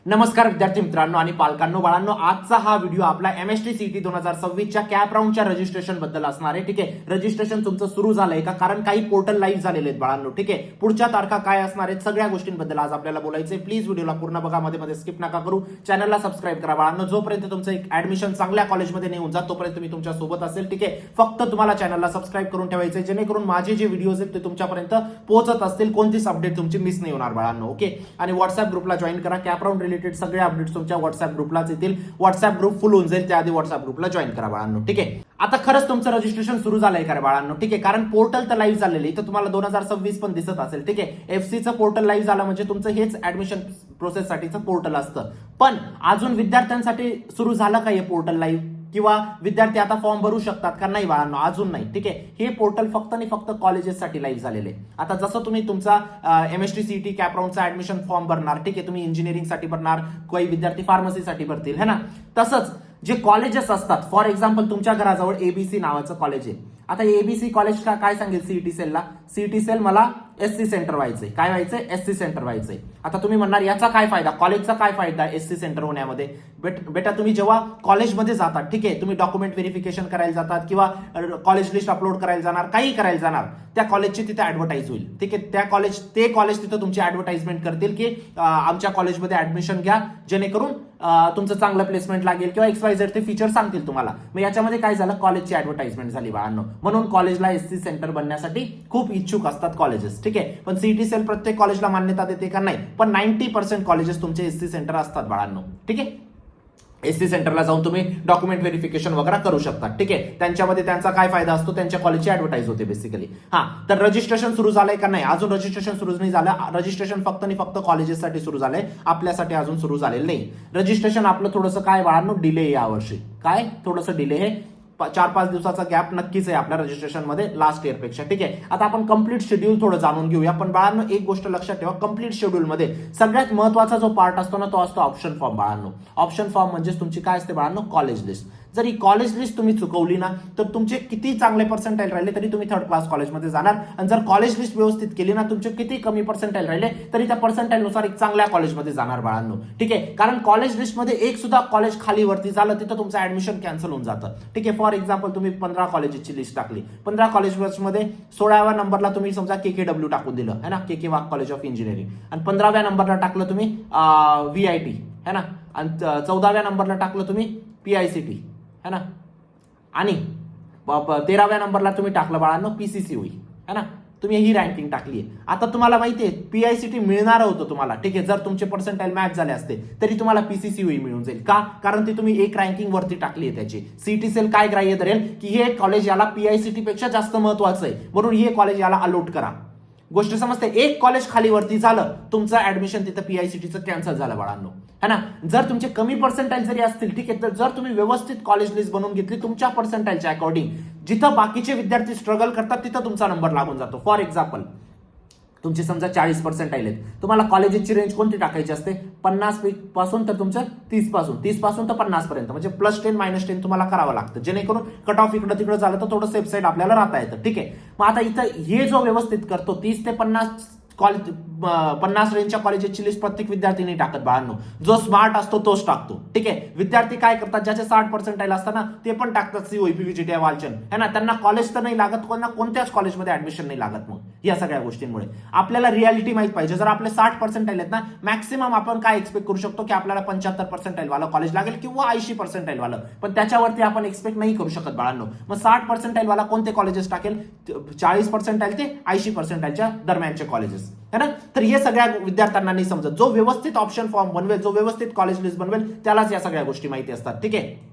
नमस्कार विद्यार्थी मित्रांनो आणि पालकांनो, बाळांनो, आजचा हा व्हिडिओ आपला एमएसटी सीईटी 2026च्या कॅप राऊंडच्या रजिस्ट्रेशन बद्दल असणार आहे. ठीक आहे, रजिस्ट्रेशन तुमचं सुरू झालंय का? कारण काही पोर्टल लाईव्ह झालेले आहेत बाळांनो. ठीक आहे, पुढच्या तारखा काय असणार आहेत सगळ्या गोष्टींबद्दल आज आपल्याला बोलायचंय. प्लीज व्हिडिओला पूर्ण बघा, मध्ये स्किप नका करू. चॅनलला सबस्क्राईब करा बाळांनो. जोपर्यंत तुमचं एक ऍडमिशन चांगल्या कॉलेजमध्ये नाही होऊन जात तोपर्यंत मी तुमच्या सोबत असेल. ठीक आहे, फक्त तुम्हाला चॅनलला सबस्क्राईब करून ठेवायचंय जेणेकरून माझे जे व्हिडिओज आहेत ते तुमच्यापर्यंत पोहोचत असतील, कोणतीच अपडेट तुमची मिस नाही होणार बाळांनो. ओके, आणि व्हॉट्सअप ग्रुपला जॉईन करा. कॅप राऊंड रिलेटेड सगळे अपडेट्स तुमच्या व्हॉट्सअप ग्रुपलाच येतील. व्हॉट्सअप ग्रुप फुल होऊन जाईल, त्याआधी व्हॉट्सअप ग्रुपला जॉईन करा बाळांनो. ठीक आहे, आता खरंच तुमचं रजिस्ट्रेशन सुरू झालंय का रे बाळांनो? ठीक आहे, कारण पोर्टल तर लाईव्ह झालेलं इथं तुम्हाला 2026 पण दिसत असेल. ठीक आहे, एफसीचं पोर्टल लाईव्ह झालं म्हणजे तुमचं हेच ऍडमिशन प्रोसेस साठीचं पोर्टल असतं. पण अजून विद्यार्थ्यांसाठी सुरू झालं का हे पोर्टल लाईव्ह? किंवा विद्यार्थी आता फॉर्म भरू शकतात का? नाही बाळांनो, अजून नाही. ठीक आहे, हे पोर्टल फक्त आणि फक्त कॉलेजेससाठी लाईव्ह झालेले. आता जसं तुम्ही तुमचा एमएसटी सीईटी कॅप राऊंडचा ऍडमिशन फॉर्म भरणार, ठीक आहे, तुम्ही इंजिनिअरिंगसाठी भरणार, काही विद्यार्थी फार्मसीसाठी भरतील, है ना, तसंच जे कॉलेजेस असतात, फॉर एक्झाम्पल तुमच्या घराजवळ एबीसी नावाचं कॉलेज आहे. आता एबीसी कॉलेज काय सांगेल सीईटी सेलला? सीईटी सेल मला एससी सेंटर व्हायचंय. काय व्हायचंय? एससी सेंटर व्हायचंय. आता तुम्ही म्हणणार याचा काय फायदा, कॉलेजचा काय फायदा एससी सेंटर होण्यामध्ये? बेटा तुम्ही जेव्हा कॉलेजमध्ये जातात, ठीक आहे, तुम्ही डॉक्युमेंट व्हेरिफिकेशन करायला जातात किंवा कॉलेज लिस्ट अपलोड करायला जाणार, काही करायला जाणार, त्या कॉलेजची तिथे ऍडव्हर्टाईज होईल. ठीक आहे, ते कॉलेज तिथं तुमची ऍडव्हर्टाइजमेंट करतील की आमच्या कॉलेजमध्ये ऍडमिशन घ्या जेणेकरून तुमचं चांगलं प्लेसमेंट लागेल किंवा XYZ ते फीचर सांगतील तुम्हाला. मग याच्यामध्ये काय झालं, कॉलेजची ऍडव्हर्टाइजमेंट झाली बाळांनो. म्हणून कॉलेजला एससी सेंटर बनण्यासाठी खूप इच्छुक असतात कॉलेजेस. ठीक आहे, पण सीईटी सेल प्रत्येक कॉलेजला मान्यता देते का? नाही, पण 90% कॉलेजेस तुमचे एससी सेंटर असतात बाळांनो. ठीक आहे, एससी सेंटरला जाऊन तुम्ही डॉक्युमेंट व्हेरिफिकेशन वगैरे करू शकता. ठीक आहे, त्यांच्यामध्ये त्यांचा काय फायदा असतो, त्यांच्या कॉलेजची ऍडव्हर्टाइज होते बेसिकली. तर रजिस्ट्रेशन सुरू झालंय का? नाही, अजून रजिस्ट्रेशन सुरू नाही झालं. रजिस्ट्रेशन फक्त आणि फक्त कॉलेजेससाठी सुरू झालंय, आपल्यासाठी अजून सुरू झालेलं नाही. रजिस्ट्रेशन आपलं थोडंसं काय बाळांनो, डिले आहे यावर्षी. काय थोडंसं डिले आहे, 4-5 दिवसाचा गॅप नक्कीच आहे आपल्या रजिस्ट्रेशन मध्ये लास्ट इयर पेक्षा. ठीक आहे, आता आपण कंप्लीट शेड्यूल थोडं जाणून घेऊया. पण बाळांनो एक गोष्ट लक्षात ठेवा, कंप्लीट शेड्यूल मध्ये सगळ्यात महत्वाचा जो पार्ट असतो ना, तो असतो ऑप्शन फॉर्म बाळांनो. ऑप्शन फॉर्म म्हणजे तुमची काय असते बाळांनो, कॉलेज लिस्ट. जर ही कॉलेज लिस्ट तुम्ही चुकवली ना, तर तुमचे किती चांगले पर्सेंटाईल राहिले तरी तुम्ही थर्ड क्लास कॉलेजमध्ये जाणार. आणि जर कॉलेज लिस्ट व्यवस्थित केली ना, तुमचे किती कमी पर्सेंटाईल राहिले तरी त्या पर्सेंटाईल नुसार एक चांगल्या कॉलेजमध्ये जाणार बाळांनो. ठीक आहे, कारण कॉलेज लिस्टमध्ये एक सुद्धा कॉलेज खाली वरती झालं तिथं तुमचं ऍडमिशन कॅन्सल होऊन जातं. ठीक आहे, फॉर एक्झाम्पल तुम्ही 15 कॉलेजची लिस्ट टाकली, 15 कॉलेजमध्ये 16व्या नंबरला तुम्ही समजा KKW टाकून दिलं, है ना, KK Wagh college of engineering, आणि 15व्या नंबरला टाकलं तुम्ही VIT, है ना, आणि 14व्या नंबरला टाकलं तुम्ही PICT, है ना, आणि 13व्या नंबरला तुम्ही टाकलं बाळांनो PCCOE, है ना. तुम्ही ही रँकिंग टाकली आहे. आता तुम्हाला माहिती आहे PICT मिळणार होतं तुम्हाला. ठीक आहे, जर तुमचे पर्सेंटाईल मॅच झाले असते तरी तुम्हाला PCCOE मिळून जाईल. का? कारण ती तुम्ही एक रँकिंग वरती टाकली आहे त्याची. सीईटी सेल काय ग्राह्य धरेल की हे कॉलेज याला PICT पेक्षा जास्त महत्वाचं आहे म्हणून हे कॉलेज याला अलॉट करा. गोष्ट समजते, एक कॉलेज खाली वरती झालं तुमचं ऍडमिशन तिथं PICTचं कॅन्सल झालं बाळांनो, है ना. जर तुमचे कमी पर्सेंटाईल जरी असतील, ठीक आहे, तर जर तुम्ही व्यवस्थित कॉलेज लिस्ट बनवून घेतली तुमच्या पर्सेंटाईलच्या अकॉर्डिंग, जिथं बाकीचे विद्यार्थी स्ट्रगल करतात तिथं तुमचा नंबर लागून जातो. फॉर एक्झाम्पल तुमचे समजा 40 पर्सेंटाईल आहेत, तुम्हाला कॉलेजची रेंज कोणती टाकायची असते? 50 पासून तर तुमचं 30 पासून तर 50 पर्यंत, म्हणजे +10 -10 तुम्हाला करावं लागतं जेणेकरून कट ऑफ इकडं तिकडं झालं तर थोडं सेफ साईड आपल्याला राहता येतं. ठीक आहे, मग आता इथं हे जो व्यवस्थित करतो 30 ते 50 रेंजच्या कॉलेजची लिस्ट प्रत्येक विद्यार्थी नाही टाकत बाळांनो. जो स्मार्ट असतो तोच टाकतो. ठीक आहे, विद्यार्थी काय करतात, ज्याचे 60 पर्सेंटाईल असतात ना ते पण टाकतात COE, PVGT, वालचंद, है ना. त्यांना कॉलेज तर नाही लागत, कोणत्याच कॉलेजमध्ये ऍडमिशन नाही लागत. मग या सगळ्या गोष्टींमुळे आपल्याला रियालिटी माहित पाहिजे. जर आपले 60 पर्सेंटाईल आहेत ना, मॅक्सिमम आपण काय एक्सपेक्ट करू शकतो की आपल्याला 75 पर्सेंटाईल वाला कॉलेज लागेल किंवा 80 पर्सेंटाईल वाला, पण त्याच्यावरती आपण एक्सपेक्ट नाही करू शकत बाळांनो. मग 60 पर्सेंटाईल वाला कोणते कॉलेजेस टाकेल? 40 पर्सेंटाईल ते 80 पर्सेंटाईलच्या दरम्यानचे कॉलेजेस, है ना. तर हे सगळ्या विद्यार्थ्यांना नाही समजत. जो व्यवस्थित ऑप्शन फॉर्म बनवेल, जो व्यवस्थित कॉलेज लिस्ट बनवेल, त्यालाच या सगळ्या गोष्टी माहिती असतात. ठीक आहे,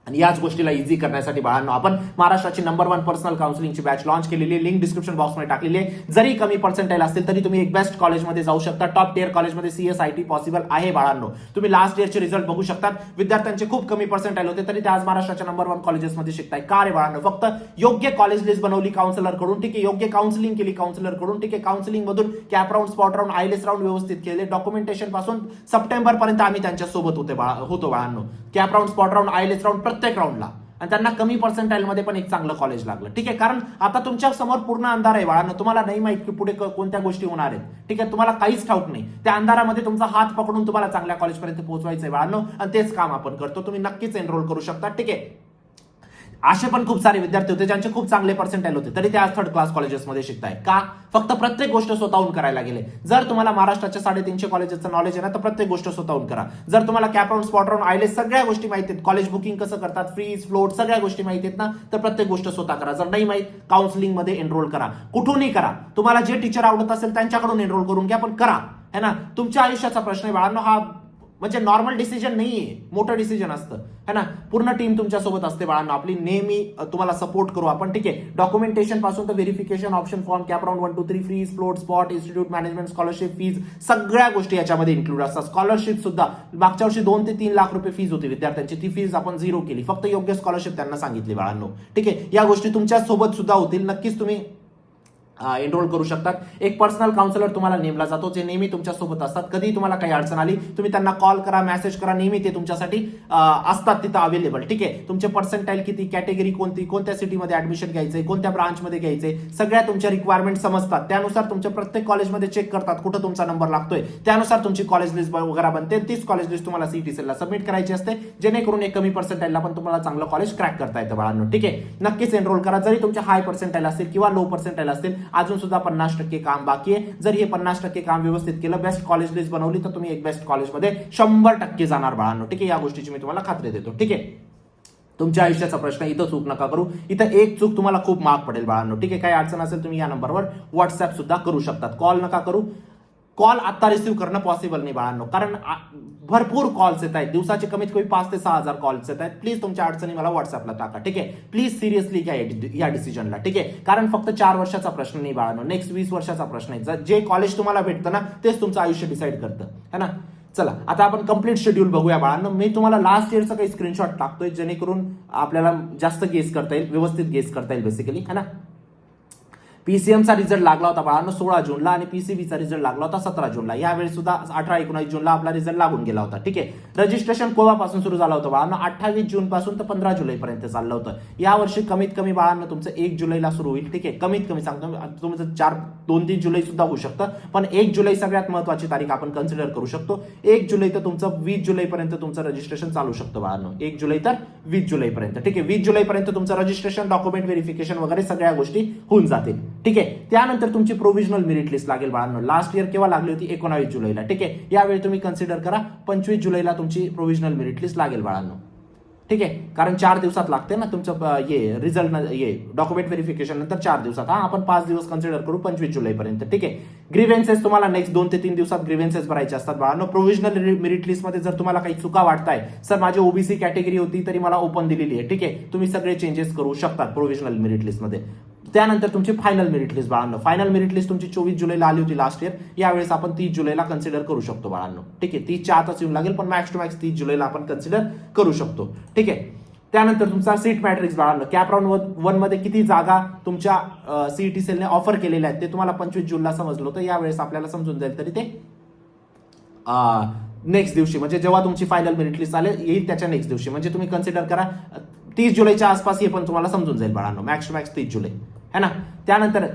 आणि याच गोष्टीला इझी करण्यासाठी बाळांनो आपण महाराष्ट्राची नंबर 1 पर्सनल काउन्सिलिंगची बॅच लॉन्च केलेली आहे. लिंक डिस्क्रिप्शन बॉक्समध्ये टाकलेली आहे. जरी कमी पर्सेंटाईल असतील तरी तुम्ही एक बेस्ट कॉलेजमध्ये जाऊ शकता. टॉप टियर कॉलेजमध्ये CSIT पॉसिबल आहे बाळांनो. तुम्ही लास्ट इयरचे रिझल्ट बघू शकतात. विद्यार्थ्यांचे खूप कमी पर्सेंटाईल होते तरी ते आज महाराष्ट्राच्या नंबर 1 कॉलेजेसमध्ये शिकताय. का रे बाळांनो? फक्त योग्य कॉलेज लिस्ट बनवली काउन्सिलर कडून, ठीक आहे, योग्य काउन्सिलिंग केली काउन्सिलर कडून, ठीक आहे, काउन्सिलिंग मधून cap round, spot round, IELTS round व्यवस्थित केले. डॉक्युमेंटेशन पासून सप्टेंबर पर्यंत आम्ही त्यांच्या सोबत होतो बाळांनो. Cap round, spot round, IELTS round प्रत्येक राऊंडला आणि त्यांना कमी पर्सेंटाईल मध्ये पण एक चांगलं कॉलेज लागलं. ठीक आहे, कारण आता तुमच्या समोर पूर्ण अंधार आहे बाळांनो. तुम्हाला नाही माहित की पुढे कोणत्या गोष्टी होणार आहेत. ठीक आहे, तुम्हाला काहीच ठाऊक नाही. त्या अंधारामध्ये तुमचा हात पकडून तुम्हाला चांगल्या कॉलेजपर्यंत पोहोचवायचं आहे बाळांनो, आणि तेच काम आपण करतो. तुम्ही नक्कीच एनरोल करू शकता. ठीक आहे, असे पण खूप सारे विद्यार्थी होते ज्यांचे खूप चांगले पर्सेंटाईल होते, तरी ते आज थर्ड क्लास कॉलेजेसमध्ये शिकताय. का? फक्त प्रत्येक गोष्ट स्वतःहून करायला गेले. जर तुम्हाला महाराष्ट्राच्या 350 कॉलेजेसचं नॉलेज आहे ना, तर प्रत्येक गोष्ट स्वतःहून करा. जर तुम्हाला कॅप राऊंड, स्पॉट राऊंड, आयलेस सगळ्या गोष्टी माहिती आहेत, कॉलेज बुकिंग कसं करतात, फीज, फ्लोट, सगळ्या गोष्टी माहिती आहेत ना, तर प्रत्येक गोष्ट स्वतः करा. जर नाही माहित, काउन्सिलिंग मध्ये एनरोल करा. कुठूनही करा. तुम्हाला जे टीचर आवडत असेल त्यांच्याकडून एनरोल करून घ्या, पण करा. है ना, तुमच्या आयुष्याचा प्रश्न आहे बाळांनो. हा म्हणजे नॉर्मल डिसिजन नाहीये, मोठं डिसिजन असतं. है ना, पूर्ण टीम तुमच्या सोबत असते बाळांनो. आपली नेहमी तुम्हाला सपोर्ट करू आपण. ठीक आहे, डॉक्युमेंटेशन पासून तर verification, option form, CAP round 1 2 3, freeze, float, spot, institute management, scholarship, fees, सगळ्या गोष्टी याच्यामध्ये इन्क्लूड असतात. स्कॉलरशिप सुद्धा मागच्या वर्षी 2 ते 3 लाख रुपये फीज होती विद्यार्थ्यांची. ती फीज आपण 0 केली. फक्त योग्य स्कॉलरशिप त्यांना सांगितली बाळांनो. ठीक आहे, या गोष्टी तुमच्या सोबत सुद्धा होतील. नक्कीच तुम्ही एनरोल करू शकतात. एक पर्सनल काउन्सिलर तुम्हाला नेमला जातो, जे नेहमी तुमच्या सोबत असतात. कधी तुम्हाला काही अडचण आली, तुम्ही त्यांना कॉल करा, मेसेज करा, नेहमी ते तुमच्यासाठी असतात तिथं अवेलेबल. ठीक आहे, तुमचे पर्सेंटाईल किती, कॅटेगरी कोणती, कोणत्या सिटीमध्ये ऍडमिशन घ्यायचंय, कोणत्या ब्रांचमध्ये घ्यायचंय, सगळ्या तुमच्या रिक्वायरमेंट समजतात. त्यानुसार तुमच्या प्रत्येक कॉलेजमध्ये चेक करतात कुठं तुमचा नंबर लागतोय. त्यानुसार तुमची कॉलेज लिस्ट वगैरे बनते. तीच कॉलेज लिस्ट तुम्हाला सीईटी सेलला सबमिट करायची असते, जेणेकरून एक कमी पर्सेंटाईलला पण तुम्हाला चांगलं कॉलेज क्रॅक करता येतं बाळांनो. ठीक आहे, नक्कीच एनरोल करा. जरी तुमचे हाय पर्सेंटाईल असतील किंवा लो पर्सेंटाईल असतील, अजून सुद्धा 50% काम बाकी आहे. जर हे 50% काम व्यवस्थित केलं, बेस्ट कॉलेज लिस्ट बनवली, तर तुम्ही एक बेस्ट कॉलेजमध्ये 100% जाणार बाळांनो. ठीक आहे, या गोष्टीची मी तुम्हाला खात्री देतो. ठीक आहे, तुमच्या आयुष्याचा प्रश्न इथं चूक नका करू. इथं एक चूक तुम्हाला खूप महाग पडेल बाळांनो. ठीक आहे, काही अडचण असेल तुम्ही या नंबरवर व्हॉट्सअप सुद्धा करू शकतात. कॉल नका करू. कॉल आता रिसिव्ह करणं पॉसिबल नाही बाळांनो, कारण भरपूर कॉल्स येत आहेत. दिवसाचे कमीत कमी 5 ते 6,000 कॉल्स येत आहेत. प्लीज तुमच्या अडचणी मला व्हॉट्सअपला टाका. ठीक आहे, प्लीज सिरियसली घ्या या डिसिजनला. ठीक आहे, कारण फक्त 4 वर्षाचा प्रश्न नाही बाळांनो, नेक्स्ट 20 वर्षाचा प्रश्न आहे. जे कॉलेज तुम्हाला भेटतं ना, तेच तुमचं आयुष्य डिसाईड करतं. है ना, चला आता आपण कंप्लीट शेड्यूल बघूया बाळांनो. मी तुम्हाला लास्ट इयरचा काही स्क्रीनशॉट टाकतोय, जेणेकरून आपल्याला जास्त गेस करता येईल, व्यवस्थित गेस करता येईल बेसिकली. है ना, पीसीएमचा रिझल्ट लागला होता बाळांनो 16 जूनला, आणि पीसीबीचा रिझल्ट लागला होता 17 जूनला. यावेळी सुद्धा 18-19 जूनला आपला रिझल्ट लागून गेला होता. ठीक आहे, रजिस्ट्रेशन केव्हापासून सुरू झालं होतं बाळांनो? 28 जून पासून तर 15 जुलैपर्यंत चाललं होतं. यावर्षी कमीत कमी बाळांनो तुमचं 1 जुलैला सुरू होईल. ठीक आहे, कमीत कमी सांगतो, तुमचं 2-3 जुलै सुद्धा होऊ शकतं, पण 1 जुलै सगळ्यात महत्वाची तारीख आपण कन्सिडर करू शकतो. 1 जुलै तर तुमचं 20 जुलैपर्यंत तुमचं रजिस्ट्रेशन चालू शकतं बाळांनो. 1 जुलै तर 20 जुलैपर्यंत. ठीक आहे, 20 जुलैपर्यंत तुमचं रजिस्ट्रेशन, डॉक्युमेंट व्हेरिफिकेशन वगैरे सगळ्या गोष्टी होऊन जातील. ठीक आहे, त्यानंतर तुमची प्रोव्हिजनल मेरिट लिस्ट लागेल बाळांनो. लास्ट इयर केव्हा लागली होती? 19 जुलैला. ठीक आहे, यावेळी तुम्ही कन्सिडर करा 25 जुलैला तुमची प्रोव्हिजनल मेरिट लिस्ट लागेल बाळांनो. ठीक आहे, कारण 4 दिवसात लागते ना तुमचं ये रिझल्ट, ये डॉक्युमेंट व्हेरिफिकेशन नंतर 4 दिवसात. आपण 5 दिवस कन्सिडर करू 25 जुलैपर्यंत. ठीक आहे, ग्रीव्हेन्सेस तुम्हाला नेक्स्ट 2 ते 3 दिवसात ग्रीव्हेन्सेस भरायचे असतात बाळांनो. प्रोव्हिजनल मेरिट लिस्टमध्ये जर तुम्हाला काही चुका वाटताय, सर माझी ओबीसी कॅटेगरी होती तरी मला ओपन दिलेली आहे, ठीक आहे, तुम्ही सगळे चेंजेस करू शकतात प्रोव्हिजनल मेरिट लिस्टमध्ये. त्यानंतर तुमची फायनल मेरिट लिस्ट बाळांनो. फायनल मेरिट लिस्ट तुमची 24 जुलैला आली होती लास्ट इयर. यावेळेस आपण 30 जुलैला कन्सिडर करू शकतो बाळांनो. ठीक आहे, 30च्या आतच येऊन लागेल, पण मॅक्स टू मॅक्स 30 जुलैला आपण कन्सिडर करू शकतो. ठीक आहे, त्यानंतर तुमचा सीट मॅट्रिक्स बाळांनो. कॅप राऊंड 1 मध्ये किती जागा तुमच्या सीईटी सेलने ऑफर केलेल्या आहेत ते तुम्हाला 25 जूनला समजलं होतं. यावेळेस आपल्याला समजून जाईल, तरी ते नेक्स्ट दिवशी, म्हणजे जेव्हा तुमची फायनल मेरिट लिस्ट येईल त्याच्या नेक्स्ट दिवशी, म्हणजे तुम्ही कन्सिडर करा 30 जुलैच्या आसपास हे पण तुम्हाला समजून जाईल बाळांनो. मॅक्स टू मॅक्स 30 जुलै. है ना, त्यानंतर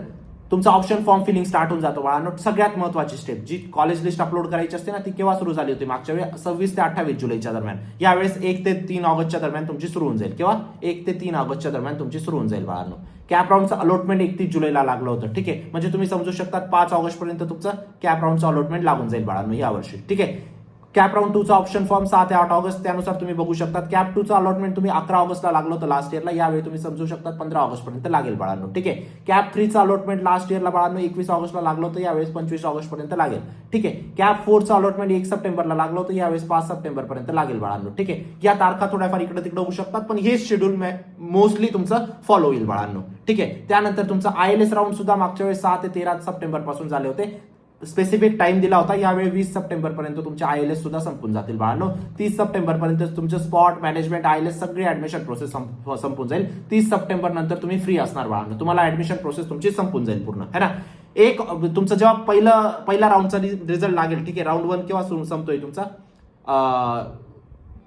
तुमचा ऑप्शन फॉर्म फिलिंग स्टार्ट होऊन जातो बाळांनो. सगळ्यात महत्वाची स्टेप, जी कॉलेज लिस्ट अपलोड करायची असते ना, ती केव्हा सुरू झाली होती? मागच्या वेळी 26 ते 28 जुलैच्या दरम्यान. यावेळेस 1 ते 3 ऑगस्टच्या दरम्यान तुमची सुरू होऊन जाईल. केव्हा? 1 ते 3 ऑगस्टच्या दरम्यान तुमची सुरू होऊन जाईल बाळांनो. कॅप राऊंडचं अलॉटमेंट 31 जुलैला लागलं होतं. ठीक आहे, म्हणजे तुम्ही समजू शकता 5 ऑगस्ट पर्यंत तुमचं कॅप राऊंडचं अलॉटमेंट लागून जाईल बाळांनो यावर्षी. ठीक आहे, कॅप राऊंड 2चा ऑप्शन फॉर्म 6 ते 8 ऑगस्ट, त्यानुसार तुम्ही बघू शकता. कॅप 2चं अलॉटमेंट तुम्ही 11 ऑगस्टला लागलं होतं लास्ट इयरला, यावेळी तुम्ही समजू शकता 15 ऑगस्ट पर्यंत लागेल बाळांनो. ठीक आहे, कॅप 3चं अलॉटमेंट लास्ट इयरला बाळांनो 21 ऑगस्टला लागलं होतं, यावेळेस 25 ऑगस्ट पर्यंत लागेल. ठीक आहे, कॅप 4चं अलॉटमेंट 1 सप्टेंबरला लागलं होतं, यावेळेस 5 सप्टेंबर पर्यंत लागेल बाळांनो. ठीक आहे, या तारखा थोड्याफार इकडे तिकडे होऊ शकतात, पण हे शेड्यूल मोस्टली तुमचं फॉलो होईल बाळांनो. ठीक आहे, त्यानंतर तुमचं आयएलएस राऊंड सुद्धा मागच्या वेळेस 6 ते 13 सप्टेंबर पासून झाले होते. स्पेसिफिक टाइम दिला होता, यावेळी 20 सप्टेंबर पर्यंत तुमचे आयएलएस सुद्धा संपून जातील बाळांनो. 30 सप्टेंबर पर्यंत तुमचे स्पॉट, मॅनेजमेंट, आयएलएस सगळी ऍडमिशन प्रोसेस संपून जाईल. 30 सप्टेंबर नंतर तुम्ही फ्री असणार बाळांनो. तुम्हाला ऍडमिशन प्रोसेस तुमची संपून जाईल पूर्ण. है ना, एक तुमचं जेव्हा पहिला राऊंडचा रिझल्ट लागेल, ठीक आहे, राऊंड 1 केव्हा संपतोय तुमचा?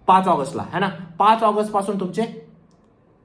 5 ऑगस्टला. है ना, 5 ऑगस्ट पासून तुमचे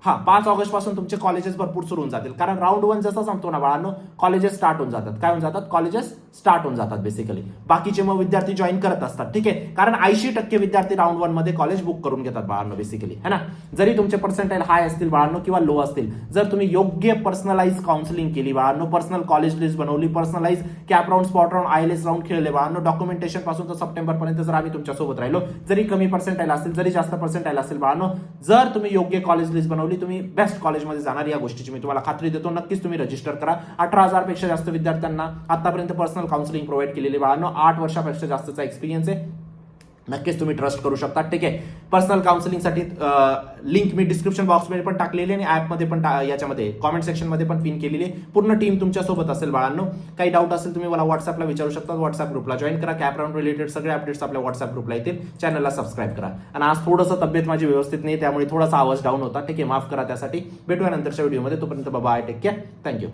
हा 5 ऑगस्ट पासून तुमचे कॉलेजेस भरपूर सुरू होऊन जातील, कारण राऊंड 1 जसा संपतो ना बाळांनो, कॉलेजेस स्टार्ट होऊन जातात. काय होऊन जातात? कॉलेजेस स्टार्ट होऊन जातात बेसिकली. बाकीचे मग विद्यार्थी जॉईन करत असतात. ठीक आहे, कारण 80% विद्यार्थी राऊंड 1 मध्ये कॉलेज बुक करून घेतात बाळांनो बेसिकली, है ना. जरी तुमचे पर्सेंटाईल हाय असतील बाळांनो किंवा लो असतील, जर तुम्ही योग्य पर्सनलाइज काउन्सिलिंग केली बाळांनो, पर्सनल कॉलेज लिस्ट बनवली, personalize CAP round, spot round, ILS round खेळले बाळांनो, डॉक्युमेंटेशन पासून तर सप्टेंबर पर्यंत जर आम्ही तुमच्या सोबत राहिलो, जरी कमी पर्सेंटाईल असतील, जरी जास्त पर्सेंटाईल असेल बाळांनो, जर तुम्ही योग्य कॉलेज लिस्ट बनवली, तुम्ही बेस्ट कॉलेजमध्ये जाणार, या गोष्टीची मी तुम्हाला खात्री देतो. नक्कीच तुम्ही रजिस्टर करा. 18,000 पेक्षा जास्त विद्यार्थ्यांना आतापर्यंत पर्सनल काउन्सिलिंग प्रोव्हाइड केलेली बाळांनो, 8 वर्षापेक्षा जास्तचा एक्सपिरियन्स आहे. नक्कीच तुम्ही ट्रस्ट करू शकता. ठीक आहे, पर्सनल काउन्सिलिंगसाठी लिंक मी डिस्क्रिप्शन बॉक्समध्ये पण टाकलेली आणि ॲपमध्ये पण याच्यामध्ये कॉमेंट सेक्शनमध्ये पण पिन केलेली आहे. पूर्ण टीम तुमच्यासोबत असेल बाळांनो. काही डाऊट असेल तुम्ही मला व्हॉट्सअपला विचारू शकता. व्हॉट्सअप ग्रुपला जॉईन करा. कॅप राऊंड रिलेटेड सगळे अपडेट्स आपल्या व्हॉट्सअप ग्रुपला येतील. चॅनलला सबस्क्राईब करा. आणि आज थोडंसं तब्येत माझी व्यवस्थित नाही, त्यामुळे थोडासा आवाज डाऊन होता. ठीक आहे, माफ करा त्यासाठी. भेटूया नंतरच्या व्हिडिओमध्ये. तोपर्यंत बाय, टेक केअर, थँक्यू.